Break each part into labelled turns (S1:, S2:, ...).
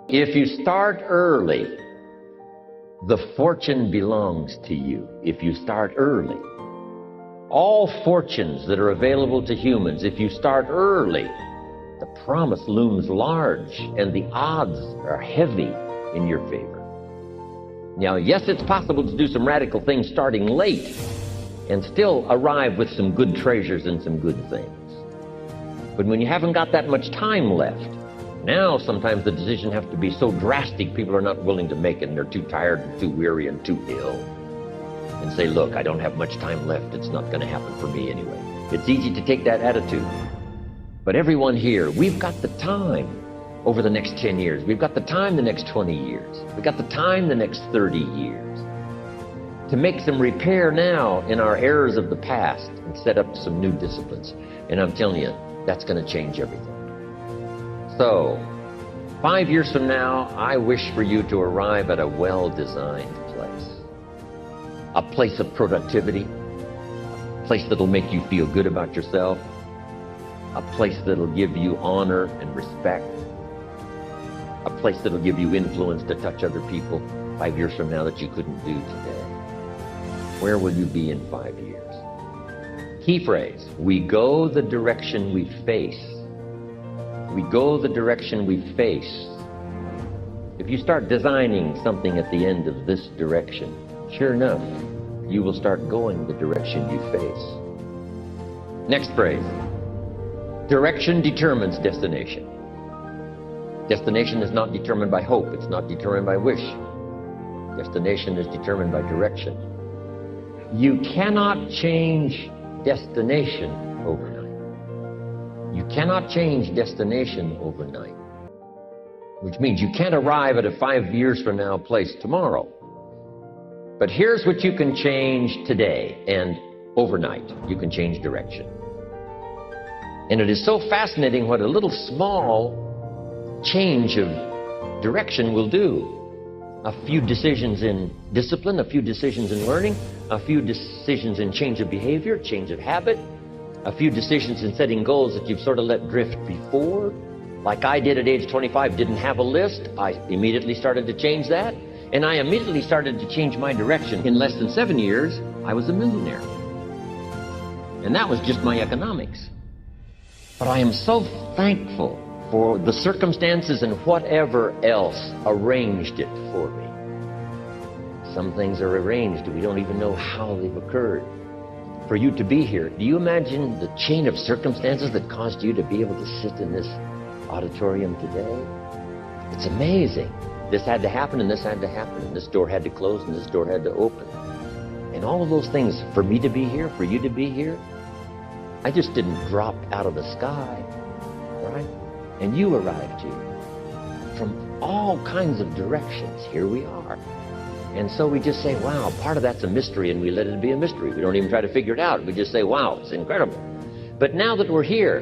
S1: If you start early, the fortune belongs to you. If you start early. All fortunes that are available to humans, if you start early, the promise looms large and the odds are heavy in your favor. Now, yes, it's possible to do some radical things starting late and still arrive with some good treasures and some good things. But when you haven't got that much time left, now sometimes the decision has to be so drastic, people are not willing to make it, and they're too tired and too weary and too ill. And say, look, I don't have much time left. It's not going to happen for me anyway. It's easy to take that attitude. But everyone here, we've got the time over the next 10 years. We've got the time the next 20 years. We've got the time the next 30 years to make some repair now in our errors of the past and set up some new disciplines. And I'm telling you, that's going to change everything. So, 5 years from now, I wish for you to arrive at a well-designed place. A place of productivity, a place that'll make you feel good about yourself, a place that'll give you honor and respect, a place that'll give you influence to touch other people 5 years from now that you couldn't do today. Where will you be in 5 years? Key phrase, we go the direction we face. We go the direction we face. If you start designing something at the end of this direction, sure enough, you will start going the direction you face. Next phrase. Direction determines destination. Destination is not determined by hope. It's not determined by wish. Destination is determined by direction. You cannot change destination overnight. You cannot change destination overnight. Which means you can't arrive at a 5 years from now place tomorrow. But here's what you can change today and overnight. You can change direction. And it is so fascinating what a little small change of direction will do. A few decisions in discipline, a few decisions in learning, a few decisions in change of behavior, change of habit, a few decisions in setting goals that you've sort of let drift before. Like I did at age 25, didn't have a list. I immediately started to change that. And I immediately started to change my direction. In less than 7 years, I was a millionaire. And that was just my economics. But I am so thankful for the circumstances and whatever else arranged it for me. Some things are arranged, we don't even know how they've occurred. For you to be here, do you imagine the chain of circumstances that caused you to be able to sit in this auditorium today? It's amazing. This had to happen, and this had to happen, and this door had to close, and this door had to open. And all of those things, for me to be here, for you to be here, I just didn't drop out of the sky, right? And you arrived here from all kinds of directions. Here we are. And so we just say, wow, part of that's a mystery, and we let it be a mystery. We don't even try to figure it out. We just say, wow, it's incredible. But now that we're here,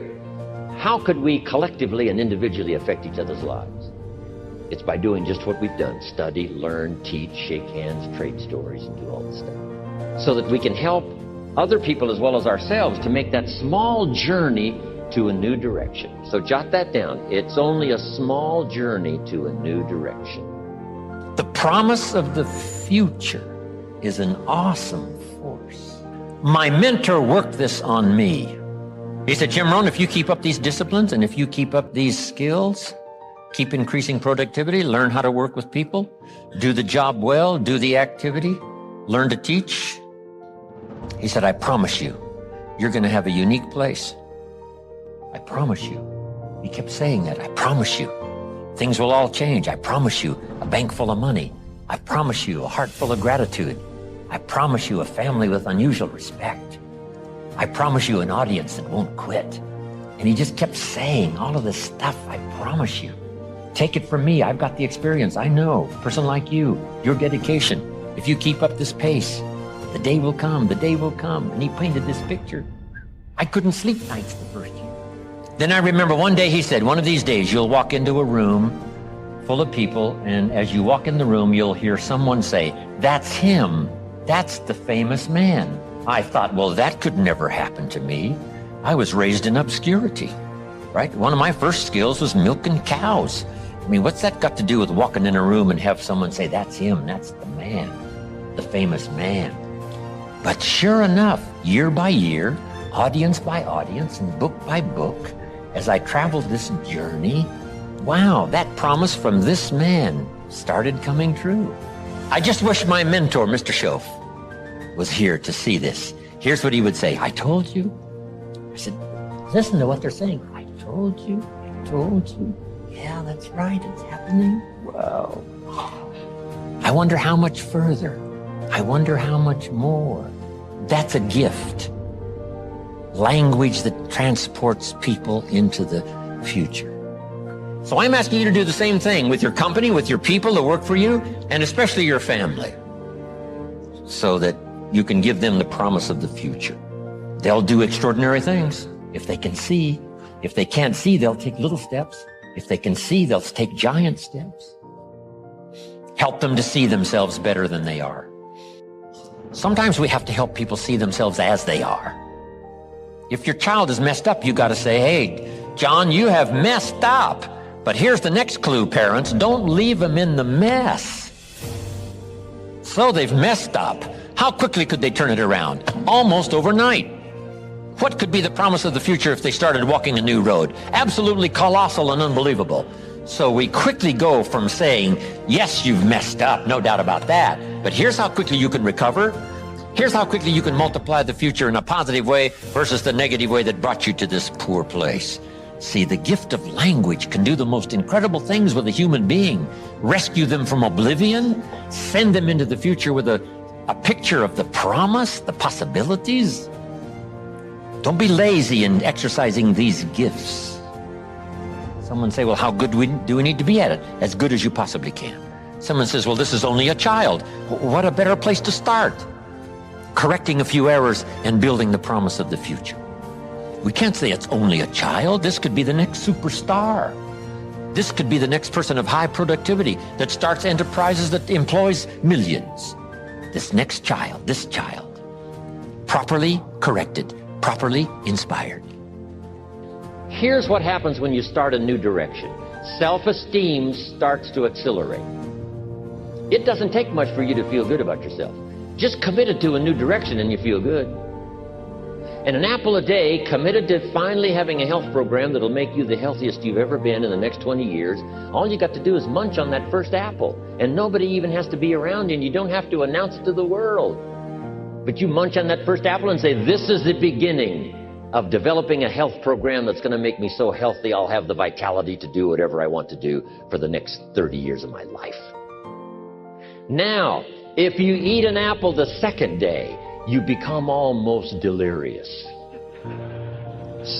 S1: how could we collectively and individually affect each other's lives? It's by doing just what we've done. Study, learn, teach, shake hands, trade stories, and do all this stuff. So that we can help other people as well as ourselves to make that small journey to a new direction. So jot that down. It's only a small journey to a new direction. The promise of the future is an awesome force. My mentor worked this on me. He said, Jim Rohn, if you keep up these disciplines and if you keep up these skills, keep increasing productivity, learn how to work with people, do the job well, do the activity, learn to teach. He said, I promise you, you're going to have a unique place. I promise you. He kept saying that. I promise you. Things will all change. I promise you. A bank full of money. I promise you. A heart full of gratitude. I promise you. A family with unusual respect. I promise you. An audience that won't quit. And he just kept saying all of this stuff. I promise you. Take it from me. I've got the experience. I know. A person like you. Your dedication. If you keep up this pace, the day will come. The day will come. And he painted this picture. I couldn't sleep nights the first year. Then I remember one day he said, one of these days you'll walk into a room full of people, and as you walk in the room, you'll hear someone say, that's him. That's the famous man. I thought, well, that could never happen to me. I was raised in obscurity, right? One of my first skills was milking cows. I mean, what's that got to do with walking in a room and have someone say, that's him, that's the man, the famous man? But sure enough, year by year, audience by audience, and book by book, as I traveled this journey, wow, that promise from this man started coming true. I just wish my mentor, Mr. Schoaf, was here to see this. Here's what he would say. I told you. I said, listen to what they're saying. I told you. I told you. Yeah, that's right. It's happening. Wow. I wonder how much further. I wonder how much more. That's a gift. Language that transports people into the future. So I'm asking you to do the same thing with your company, with your people that work for you, and especially your family, so that you can give them the promise of the future. They'll do extraordinary things if they can see. If they can't see, they'll take little steps. If they can see, they'll take giant steps. Help them to see themselves better than they are. Sometimes we have to help people see themselves as they are. If your child is messed up, you got to say, hey, John, you have messed up. But here's the next clue, parents. Don't leave them in the mess. So they've messed up. How quickly could they turn it around? Almost overnight. What could be the promise of the future if they started walking a new road? Absolutely colossal and unbelievable. So we quickly go from saying, yes, you've messed up, no doubt about that, but here's how quickly you can recover. Here's how quickly you can multiply the future in a positive way versus the negative way that brought you to this poor place. See, the gift of language can do the most incredible things with a human being. Rescue them from oblivion, send them into the future with a picture of the promise, the possibilities. Don't be lazy in exercising these gifts. Someone say, well, how good do we need to be at it? As good as you possibly can. Someone says, well, this is only a child. What a better place to start. Correcting a few errors and building the promise of the future. We can't say it's only a child. This could be the next superstar. This could be the next person of high productivity that starts enterprises that employs millions. This next child, this child, properly corrected, properly inspired. Here's what happens when you start a new direction. Self-esteem starts to accelerate. It doesn't take much for you to feel good about yourself. Just committed to a new direction and you feel good. And an apple a day, committed to finally having a health program that'll make you the healthiest you've ever been in the next 20 years, all you got to do is munch on that first apple. And nobody even has to be around you, and you don't have to announce it to the world. But you munch on that first apple and say, this is the beginning of developing a health program that's going to make me so healthy I'll have the vitality to do whatever I want to do for the next 30 years of my life. Now, if you eat an apple the second day, you become almost delirious,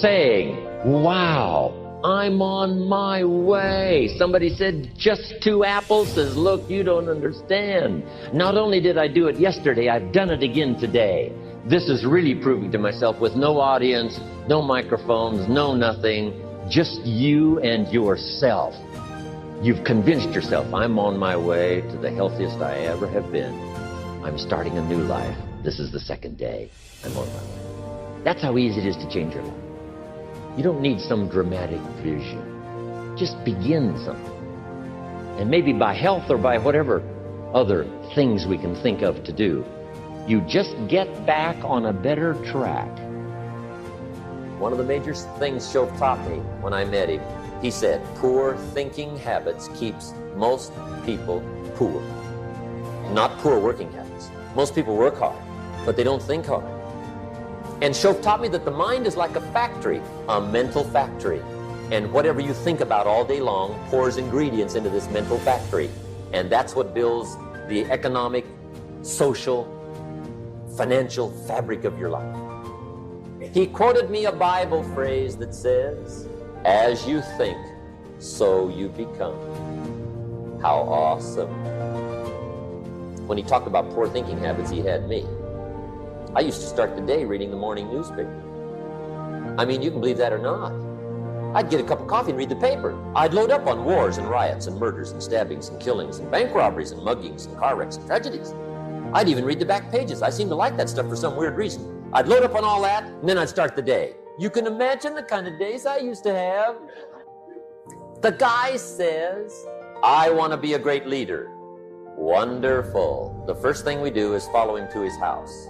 S1: saying, wow, I'm on my way. Somebody said, just 2 apples? Says, look, you don't understand. Not only did I do it yesterday, I've done it again today. This is really proving to myself with no audience, no microphones, no nothing, just you and yourself. You've convinced yourself, I'm on my way to the healthiest I ever have been. I'm starting a new life. This is the second day. I'm on my way. That's how easy it is to change your life. You don't need some dramatic vision. Just begin something. And maybe by health or by whatever other things we can think of to do, you just get back on a better track. One of the major things Schoaf taught me when I met him, he said, poor thinking habits keeps most people poor. Not poor working habits. Most people work hard, but they don't think hard. And Schoaf taught me that the mind is like a factory, a mental factory. And whatever you think about all day long pours ingredients into this mental factory. And that's what builds the economic, social, financial fabric of your life. He quoted me a Bible phrase that says, as you think, so you become. How awesome. When he talked about poor thinking habits, he had me. I used to start the day reading the morning newspaper. I mean, you can believe that or not. I'd get a cup of coffee and read the paper. I'd load up on wars and riots and murders and stabbings and killings and bank robberies and muggings and car wrecks and tragedies. I'd even read the back pages. I seem to like that stuff for some weird reason. I'd load up on all that, and then I'd start the day. You can imagine the kind of days I used to have.
S2: The guy says, I want to be a great leader. Wonderful. The first thing we do is follow him to his house.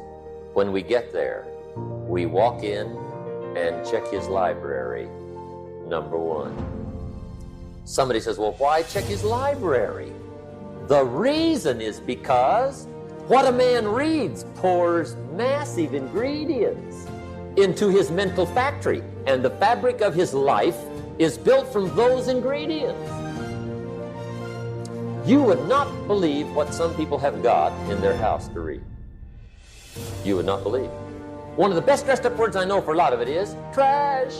S2: When we get there, we walk in and check his library, number one. Somebody says, well, why check his library? The reason is because what a man reads pours massive ingredients into his mental factory, and the fabric of his life is built from those ingredients. You would not believe what some people have got in their house to read. You would not believe. One of the best dressed up words I know for a lot of it is trash.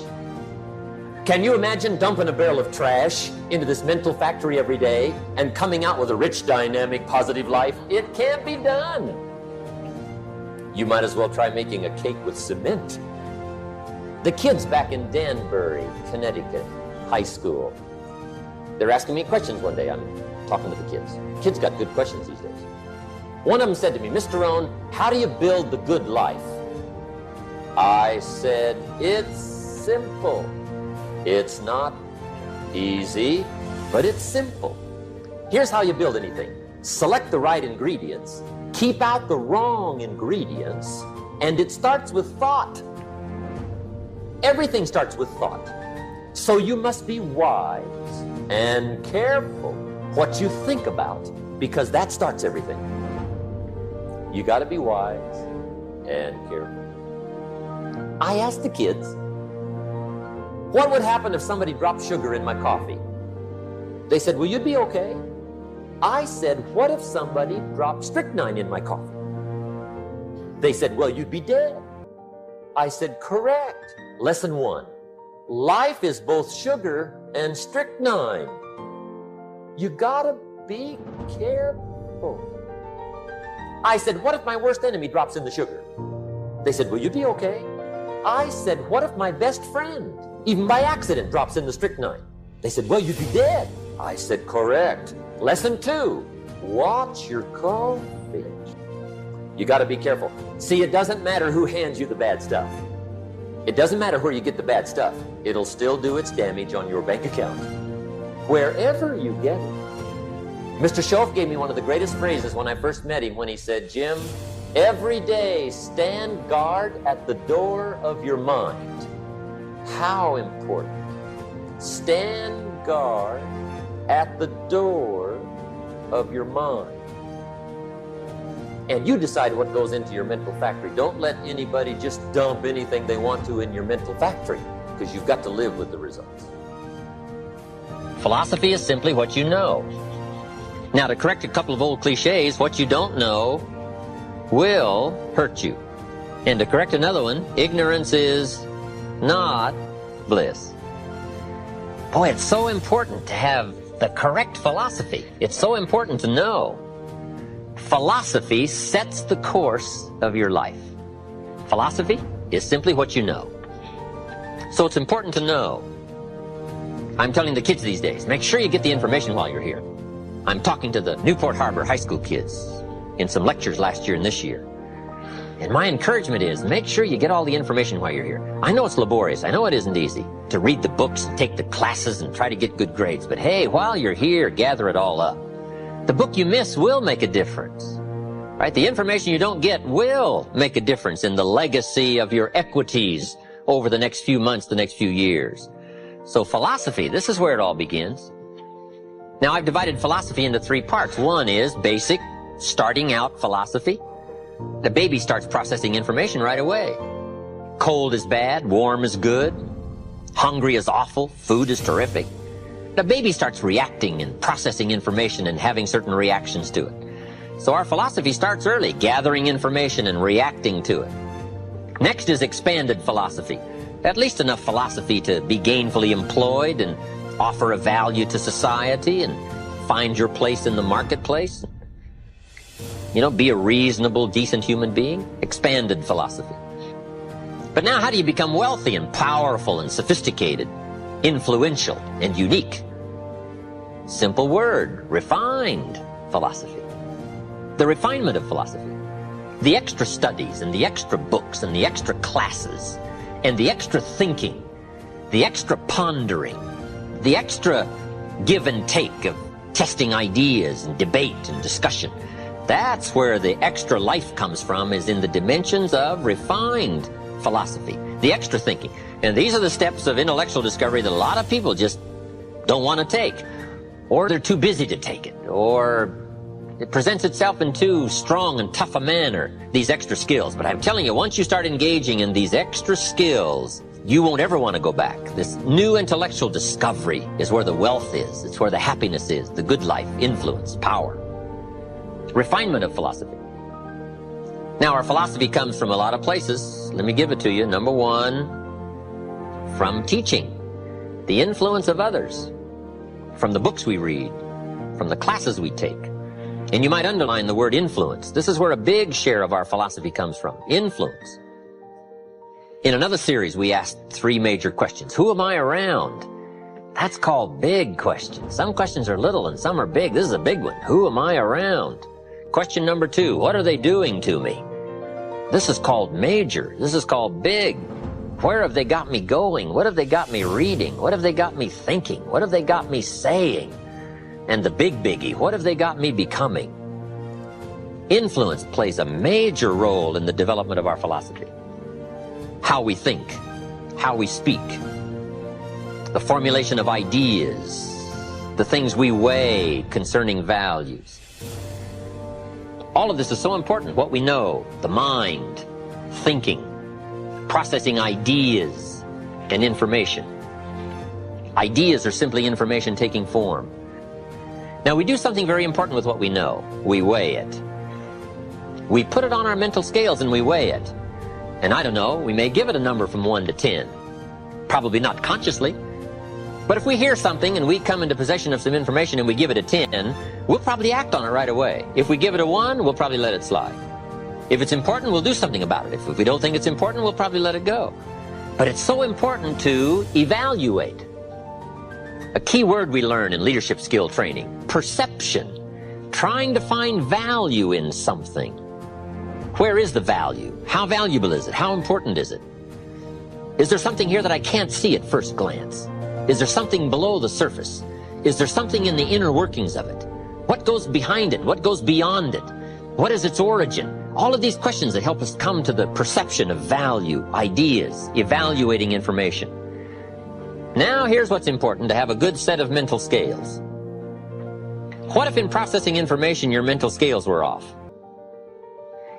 S2: Can you imagine dumping a barrel of trash into this mental factory every day and coming out with a rich, dynamic, positive life? It can't be done. You might as well try making a cake with cement. The kids back in Danbury, Connecticut, high school, they're asking me questions one day. I'm talking to the kids. Kids got good questions these days. One of them said to me, Mr. Rohn, how do you build the good life? I said, it's simple. It's not easy, but it's simple. Here's how you build anything. Select the right ingredients, keep out the wrong ingredients, and it starts with thought. Everything starts with thought. So you must be wise and careful what you think about, because that starts everything. You got to be wise and careful. I asked the kids, what would happen if somebody dropped sugar in my coffee? They said, well, you'd be okay. I said, what if somebody dropped strychnine in my coffee? They said, well, you'd be dead. I said, correct. Lesson one, life is both sugar and strychnine. You gotta be careful. I said, what if my worst enemy drops in the sugar? They said, well, you'd be okay. I said, what if my best friend, even by accident, drops in the strychnine? They said, well, you'd be dead. I said, correct. Lesson two, watch your coffee. You got to be careful. See, it doesn't matter who hands you the bad stuff. It doesn't matter where you get the bad stuff. It'll still do its damage on your bank account, wherever you get it. Mr. Schoaf gave me one of the greatest phrases when I first met him, when he said, Jim, every day stand guard at the door of your mind. How important. Stand guard at the door of your mind. And you decide what goes into your mental factory. Don't let anybody just dump anything they want to in your mental factory, because you've got to live with the results.
S1: Philosophy is simply what you know. Now, to correct a couple of old cliches, what you don't know will hurt you. And to correct another one, ignorance is not bliss. Boy, it's so important to have the correct philosophy. It's so important to know. Philosophy sets the course of your life. Philosophy is simply what you know. So it's important to know. I'm telling the kids these days, make sure you get the information while you're here. I'm talking to the Newport Harbor high school kids in some lectures last year and this year. And my encouragement is, make sure you get all the information while you're here. I know it's laborious. I know it isn't easy to read the books and take the classes and try to get good grades. But hey, while you're here, gather it all up. The book you miss will make a difference. Right? The information you don't get will make a difference in the legacy of your equities over the next few months, the next few years. So philosophy, this is where it all begins. Now, I've divided philosophy into three parts. One is basic, starting out philosophy. The baby starts processing information right away. Cold is bad, warm is good, hungry is awful, food is terrific. The baby starts reacting and processing information and having certain reactions to it. So our philosophy starts early, gathering information and reacting to it. Next is expanded philosophy. At least enough philosophy to be gainfully employed and offer a value to society and find your place in the marketplace. You know, be a reasonable, decent human being. Expanded philosophy. But now how do you become wealthy and powerful and sophisticated, influential and unique? Simple word, refined philosophy. The refinement of philosophy. The extra studies and the extra books and the extra classes and the extra thinking, the extra pondering, the extra
S2: give and take, of testing ideas and debate and discussion. That's where the extra life comes from, is in the dimensions of refined philosophy, the extra thinking. And these are the steps of intellectual discovery that a lot of people just don't want to take, or they're too busy to take it, or it presents itself in too strong and tough a manner, these extra skills. But I'm telling you, once you start engaging in these extra skills, you won't ever want to go back. This new intellectual discovery is where the wealth is. It's where the happiness is, the good life, influence, power. Refinement of philosophy. Now, our philosophy comes from a lot of places. Let me give it to you. Number one, from teaching, the influence of others, from the books we read, from the classes we take. And you might underline the word influence. This is where a big share of our philosophy comes from. Influence. In another series, we asked 3 major questions. Who am I around? That's called big questions. Some questions are little and some are big. This is a big one. Who am I around? Question number 2, what are they doing to me? This is called major. This is called big. Where have they got me going? What have they got me reading? What have they got me thinking? What have they got me saying? And the big biggie, what have they got me becoming? Influence plays a major role in the development of our philosophy. How we think, how we speak, the formulation of ideas, the things we weigh concerning values. All of this is so important. What we know, the mind, thinking, processing ideas and information. Ideas are simply information taking form. Now, we do something very important with what we know. We weigh it. We put it on our mental scales and we weigh it. And I don't know, we may give it a number from 1 to 10. Probably not consciously. But if we hear something and we come into possession of some information and we give it a 10, we'll probably act on it right away. If we give it a 1, we'll probably let it slide. If it's important, we'll do something about it. If we don't think it's important, we'll probably let it go. But it's so important to evaluate. A key word we learn in leadership skill training, perception. Trying to find value in something. Where is the value? How valuable is it? How important is it? Is there something here that I can't see at first glance? Is there something below the surface? Is there something in the inner workings of it? What goes behind it? What goes beyond it? What is its origin? All of these questions that help us come to the perception of value, ideas, evaluating information. Now, here's what's important to have a good set of mental scales. What if in processing information your mental scales were off?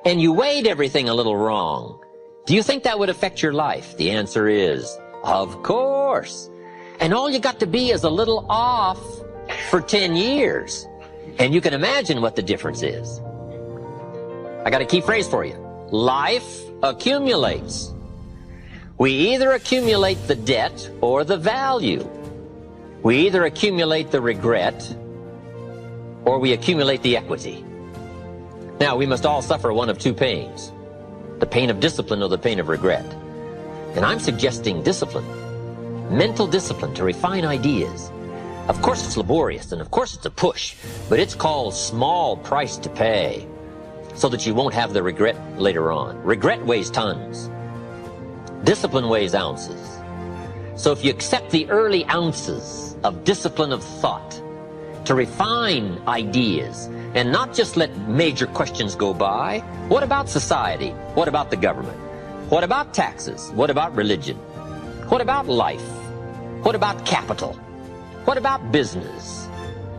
S2: And you weighed everything a little wrong? Do you think that would affect your life? The answer is, of course. And all you got to be is a little off for 10 years. And you can imagine what the difference is. I got a key phrase for you. Life accumulates. We either accumulate the debt or the value. We either accumulate the regret or we accumulate the equity. Now, we must all suffer one of 2 pains. The pain of discipline or the pain of regret. And I'm suggesting discipline. Mental discipline to refine ideas. Of course it's laborious and of course it's a push, but it's called small price to pay so that you won't have the regret later on. Regret weighs tons. Discipline weighs ounces. So if you accept the early ounces of discipline of thought to refine ideas and not just let major questions go by, what about society? What about the government? What about taxes? What about religion? What about life? What about capital? What about business?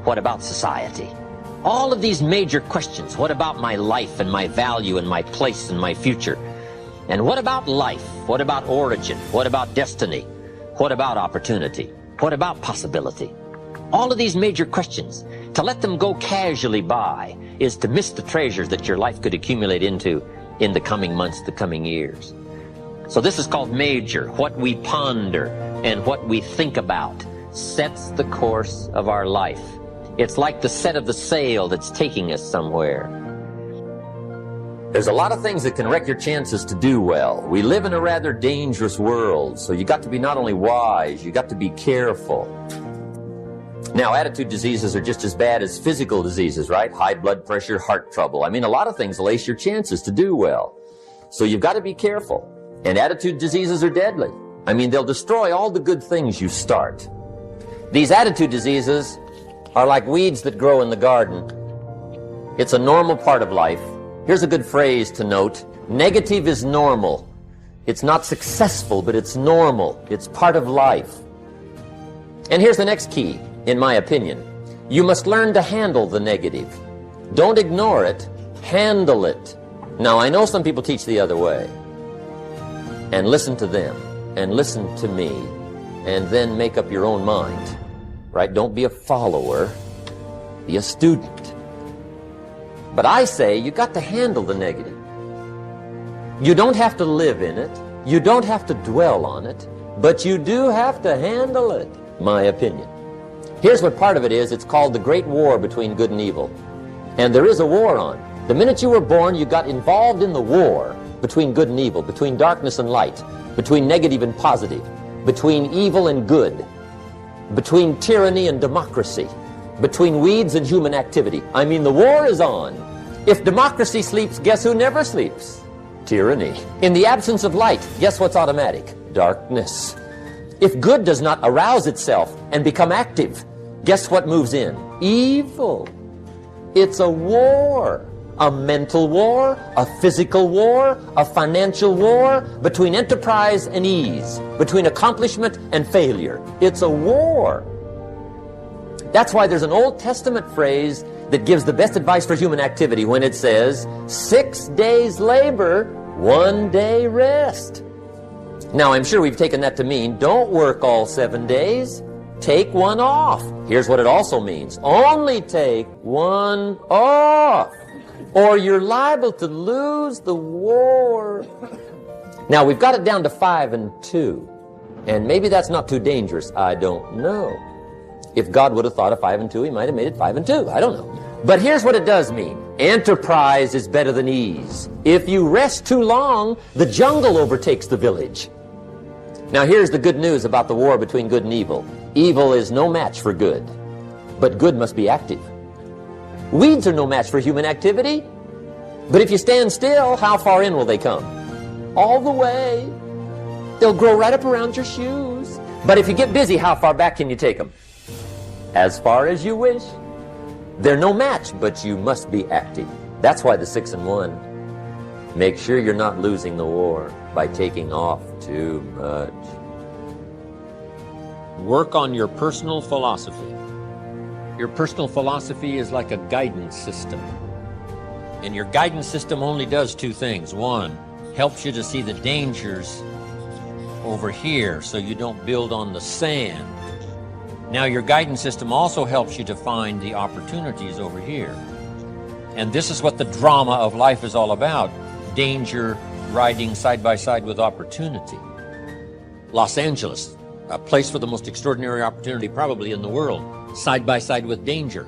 S2: What about society? All of these major questions. What about my life and my value and my place and my future? And what about life? What about origin? What about destiny? What about opportunity? What about possibility? All of these major questions, to let them go casually by is to miss the treasures that your life could accumulate into in the coming months, the coming years. So this is called major. What we ponder and what we think about sets the course of our life. It's like the set of the sail that's taking us somewhere. There's a lot of things that can wreck your chances to do well. We live in a rather dangerous world, so you got to be not only wise, you got to be careful. Now, attitude diseases are just as bad as physical diseases, right? High blood pressure, heart trouble. I mean, a lot of things lace your chances to do well. So you've got to be careful. And attitude diseases are deadly. I mean, they'll destroy all the good things you start. These attitude diseases are like weeds that grow in the garden. It's a normal part of life. Here's a good phrase to note. Negative is normal. It's not successful, but it's normal. It's part of life. And here's the next key, in my opinion. You must learn to handle the negative. Don't ignore it. Handle it. Now, I know some people teach the other way. And listen to them. And listen to me. And then make up your own mind. Right? Don't be a follower. Be a student. But I say you got to handle the negative. You don't have to live in it. You don't have to dwell on it. But you do have to handle it, my opinion. Here's what part of it is. It's called the great war between good and evil. And there is a war on. The minute you were born, you got involved in the war between good and evil, between darkness and light, between negative and positive, between evil and good, between tyranny and democracy, between weeds and human activity. I mean, the war is on. If democracy sleeps, guess who never sleeps? Tyranny. In the absence of light, guess what's automatic? Darkness. If good does not arouse itself and become active, guess what moves in? Evil. It's a war. A mental war, a physical war, a financial war, between enterprise and ease, between accomplishment and failure. It's a war. That's why there's an Old Testament phrase that gives the best advice for human activity when it says, 6 days labor, 1 day rest. Now, I'm sure we've taken that to mean, don't work all 7 days. Take one off. Here's what it also means. Only take one off, or you're liable to lose the war. Now, we've got it down to 5 and 2. And maybe that's not too dangerous. I don't know. If God would have thought of 5 and 2, he might have made it 5 and 2. I don't know. But here's what it does mean. Enterprise is better than ease. If you rest too long, the jungle overtakes the village. Now, here's the good news about the war between good and evil. Evil is no match for good, but good must be active. Weeds are no match for human activity, but if you stand still, how far in will they come? All the way. They'll grow right up around your shoes. But if you get busy, how far back can you take them? As far as you wish. They're no match, but you must be active. That's why the 6 and 1. Make sure you're not losing the war by taking off too much. Work on your personal philosophy. Your personal philosophy is like a guidance system. And your guidance system only does 2 things. 1, helps you to see the dangers over here so you don't build on the sand. Now, your guidance system also helps you to find the opportunities over here. And this is what the drama of life is all about. Danger riding side by side with opportunity. Los Angeles, a place for the most extraordinary opportunity probably in the world, side by side with danger.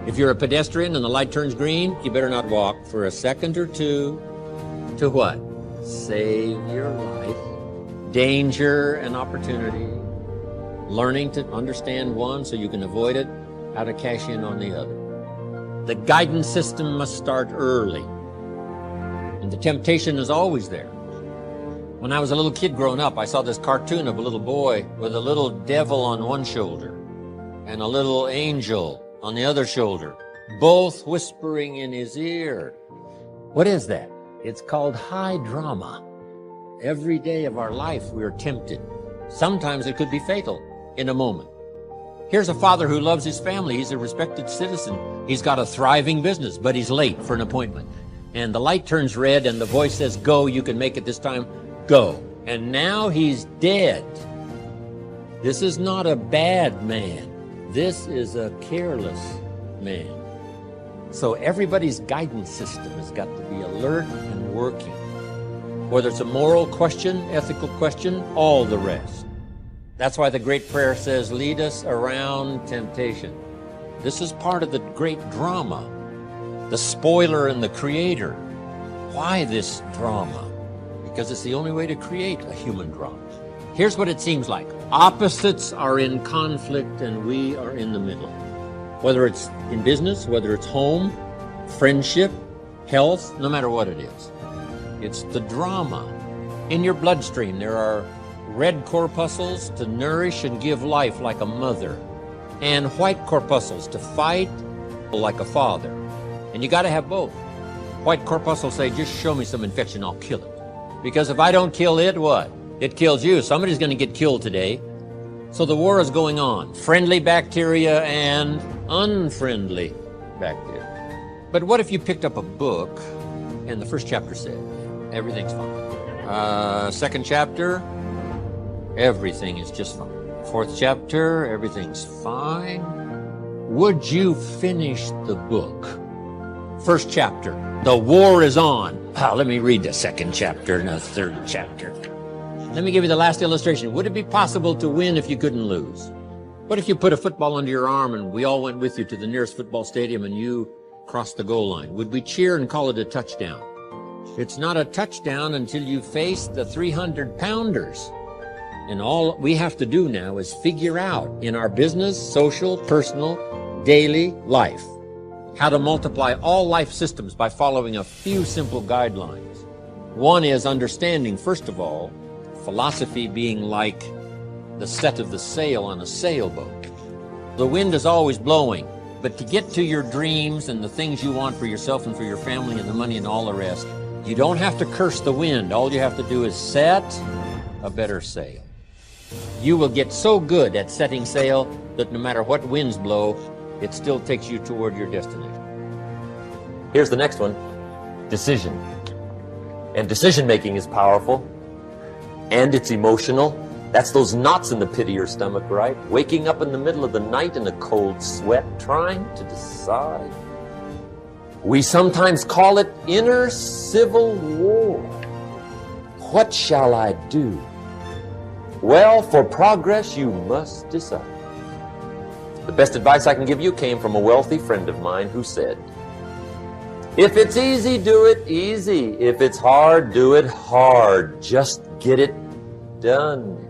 S2: If you're a pedestrian and the light turns green, you better not walk for a second or two. To what? Save your life. Danger and opportunity. Learning to understand one so you can avoid it, how to cash in on the other. The guidance system must start early. And the temptation is always there. When I was a little kid growing up, I saw this cartoon of a little boy with a little devil on one shoulder and a little angel on the other shoulder, both whispering in his ear. What is that? It's called high drama. Every day of our life we are tempted. Sometimes it could be fatal in a moment. Here's a father who loves his family. He's a respected citizen. He's got a thriving business, but he's late for an appointment. And the light turns red and the voice says, go, you can make it this time, go. And now he's dead. This is not a bad man. This is a careless man. So everybody's guidance system has got to be alert and working. Whether it's a moral question, ethical question, all the rest. That's why the great prayer says, lead us around temptation. This is part of the great drama. The spoiler and the creator. Why this drama? Because it's the only way to create a human drama. Here's what it seems like. Opposites are in conflict and we are in the middle. Whether it's in business, whether it's home, friendship, health, no matter what it is. It's the drama. In your bloodstream, there are red corpuscles to nourish and give life like a mother, and white corpuscles to fight like a father. And you got to have both. White corpuscles say, just show me some infection, I'll kill it. Because if I don't kill it, what? It kills you. Somebody's going to get killed today. So the war is going on. Friendly bacteria and unfriendly bacteria. But what if you picked up a book and the first chapter said, everything's fine. Second chapter, everything is just fine. Fourth chapter, everything's fine. Would you finish the book? First chapter, the war is on. Let me read the second chapter and the third chapter. Let me give you the last illustration. Would it be possible to win if you couldn't lose? What if you put a football under your arm and we all went with you to the nearest football stadium and you crossed the goal line? Would we cheer and call it a touchdown? It's not a touchdown until you face the 300-pounders. And all we have to do now is figure out in our business, social, personal, daily life how to multiply all life systems by following a few simple guidelines. One is understanding, first of all, philosophy being like the set of the sail on a sailboat. The wind is always blowing, but to get to your dreams and the things you want for yourself and for your family and the money and all the rest, you don't have to curse the wind. All you have to do is set a better sail. You will get so good at setting sail that no matter what winds blow, it still takes you toward your destination. Here's the next one, decision. And decision making is powerful, and it's emotional. That's those knots in the pit of your stomach, right? Waking up in the middle of the night in a cold sweat, trying to decide. We sometimes call it inner civil war. What shall I do? Well, for progress, you must decide. The best advice I can give you came from a wealthy friend of mine who said, if it's easy, do it easy. If it's hard, do it hard. Just get it done.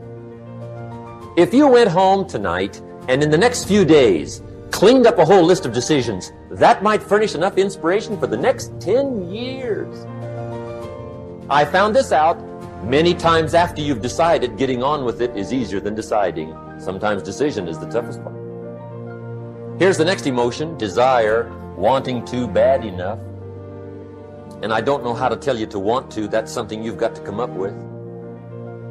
S2: If you went home tonight and in the next few days cleaned up a whole list of decisions, that might furnish enough inspiration for the next 10 years. I found this out many times after you've decided. Getting on with it is easier than deciding. Sometimes decision is the toughest part. Here's the next emotion, desire, wanting to bad enough. And I don't know how to tell you to want to. That's something you've got to come up with.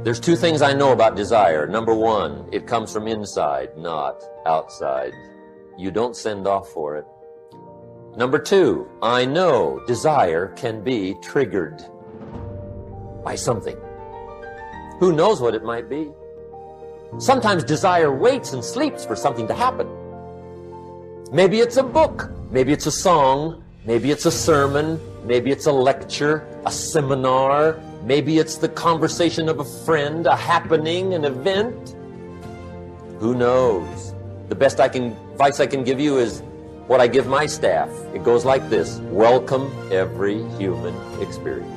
S2: There's two things I know about desire. Number one, it comes from inside, not outside. You don't send off for it. Number two, I know desire can be triggered by something. Who knows what it might be? Sometimes desire waits and sleeps for something to happen. Maybe it's a book, maybe it's a song, maybe it's a sermon, maybe it's a lecture, a seminar, maybe it's the conversation of a friend, a happening, an event. Who knows? The best advice I can give you is what I give my staff. It goes like this: welcome every human experience.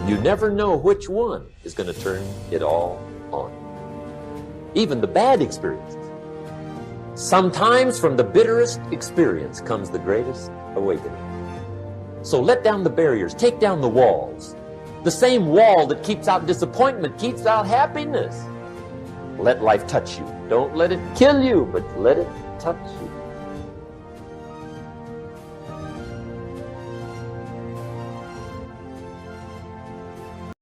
S2: You never know which one is going to turn it all on. Even the bad experiences. Sometimes from the bitterest experience comes the greatest awakening. So let down the barriers, take down the walls. The same wall that keeps out disappointment keeps out happiness. Let life touch you. Don't let it kill you, but let it touch you.